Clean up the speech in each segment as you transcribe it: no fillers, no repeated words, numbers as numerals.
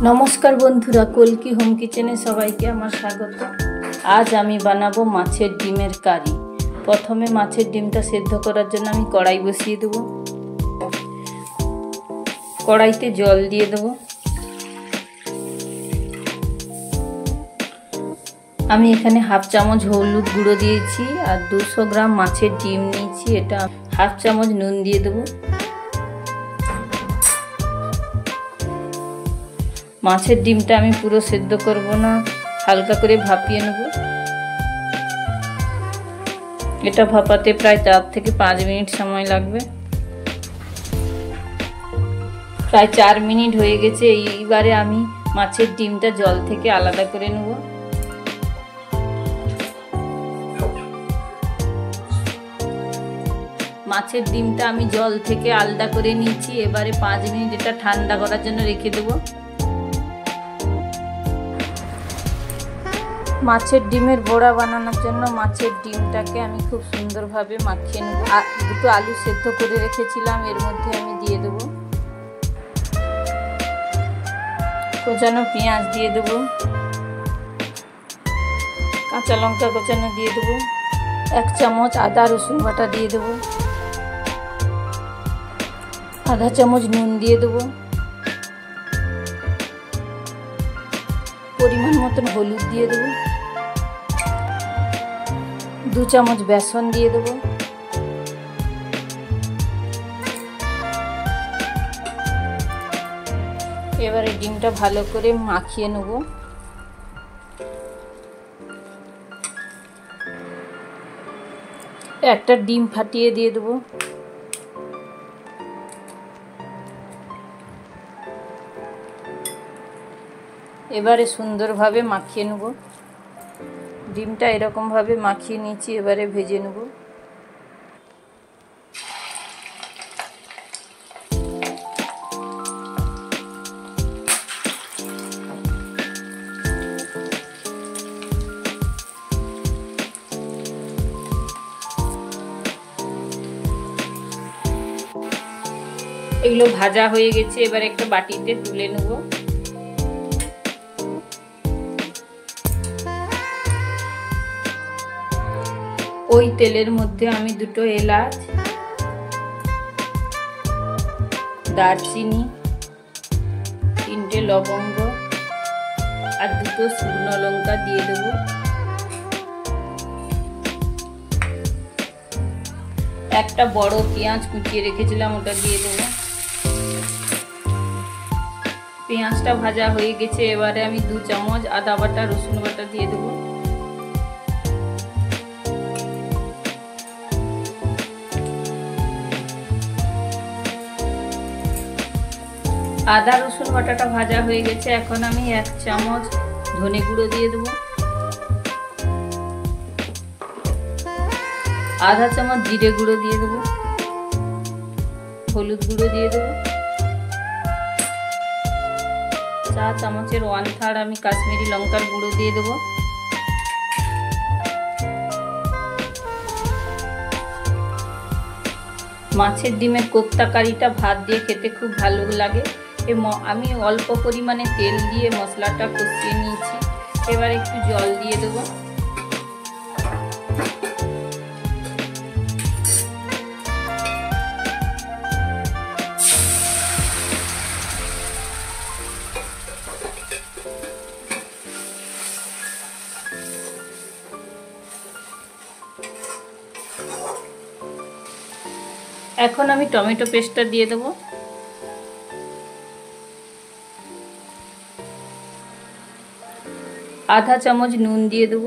नमस्कार बंधुरा कल्की होम किचेने सबाइके आमार स्वागत। आज आमी बानाबो माछेर डिमेर कारी। प्रथमे माछेर डिमटा सेদ্ধ करार जन्य आमी कड़ाई बसिए देब। कड़ाईते जल दिए देब। आमी एखाने हाफ चामच हलुद गुड़ो दिएछि और 200 ग्राम माछेर डिम निয়েছি। एटा हाफ चामच नुन दिए देब। माछेर डिमटा आमी पुरो सेদ্ধ करब ना, हालका करे भापिए नेब। एटा भापाते प्राय 4 থেকে 5 मिनट समय लागबे। प्राय 4 मिनट হয়ে গেছে। এইবারে আমি মাছের ডিমটা জল থেকে আলাদা করে নেব। মাছের ডিমটা আমি জল থেকে আলাদা করে নিয়েছি। এবারে 5 মিনিট এটা ঠান্ডা করার জন্য রেখে দেব। মাছের ডিমের বড়া বানানোর জন্য মাছের ডিমটাকে আমি খুব সুন্দরভাবে মাখিয়ে নেব। দুটো আলু সেদ্ধ করে রেখেছিলাম, এর মধ্যে আমি দিয়ে দেব। কোচানো পেঁয়াজ দিয়ে দেব, কাঁচা লঙ্কা কোচানো দিয়ে দেব, 1 চামচ আদা রসুন বাটা দিয়ে দেব, আধা চামচ নুন দিয়ে দেব, পরিমাণ মতন হলুদ দিয়ে দেব, 2 চামচ বেসন দিয়ে দেব। এবারে ডিমটা ভালো করে মাখিয়ে নেব। একটা ডিম ফাটিয়ে দিয়ে দেব। এবারে সুন্দরভাবে মাখিয়ে নেব। ডিমটা এরকম ভাবে মাখিয়ে নিয়েছি, এবারে ভেজে নেব। এগুলো ভাজা হয়ে গেছে, এবার একটা বাটিতে তুলে নেব। ওই তেলের মধ্যে আমি 2টো এলাচ, দারচিনি, 3টে লবঙ্গ আর 2টো শুকনো লঙ্কা দিয়ে দেব। একটা বড় পেঁয়াজ কুচিয়ে রেখেছিলাম, ওটা দিয়ে দেব। পেঁয়াজটা ভাজা হয়ে গেছে, এবারে আমি 2 চামচ আদা বাটা রসুন বাটা দিয়ে দেব। আদা রসুন বাটাটা ভাজা হয়ে গেছে, এখন আমি 1 চামচ ধনে গুঁড়ো দিয়ে দেব, আধা চামচ জিরে গুঁড়ো দিয়ে দেব, হলুদ গুঁড়ো দিয়ে দেব, 4 চামচের 1/3 আমি কাশ্মীরি লঙ্কার গুঁড়ো দিয়ে দেব। মাছের ডিমের কোপ্তা কারিটা ভাত দিয়ে খেতে খুব ভালো লাগে। আমি অল্প পরিমাণে তেল দিয়ে মশলাটা কষিয়ে নিয়েছি, এবার একটু জল দিয়ে দেব। এখন আমি টমেটো পেস্টটা দিয়ে দেব। আধা চামচ নুন দিয়ে দেব।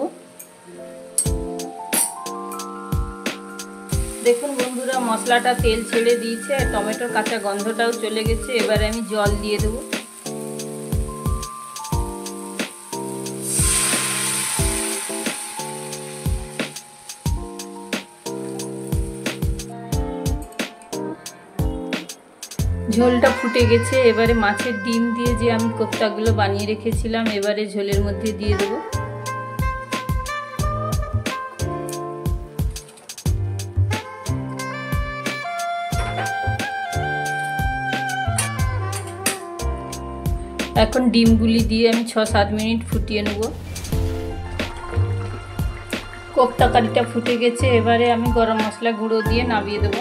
দেখুন বন্ধুরা, মশলাটা তেল ছেড়ে দিয়েছে, টমেটোর কাঁচা গন্ধটাও চলে গেছে। এবারে আমি জল দিয়ে দেব। ঝোলটা ফুটে গেছে, এবারে মাছের ডিম দিয়ে যে আমি কোপ্তাগুলো বানিয়ে রেখেছিলাম, এবারে ঝোলের মধ্যে দিয়ে দেব। এখন ডিমগুলি দিয়ে আমি 6-7 মিনিট ফুটিয়ে নেব। কোপ্তা কারিটা ফুটে গেছে, এবারে আমি গরম মশলা গুঁড়ো দিয়ে নামিয়ে দেবো।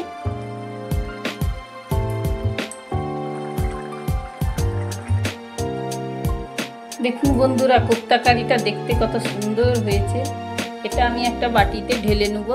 দেখুন বন্ধুরা, কোপ্তা কারিটা দেখতে কত সুন্দর হয়েছে। এটা আমি একটা বাটিতে ঢেলে নেব।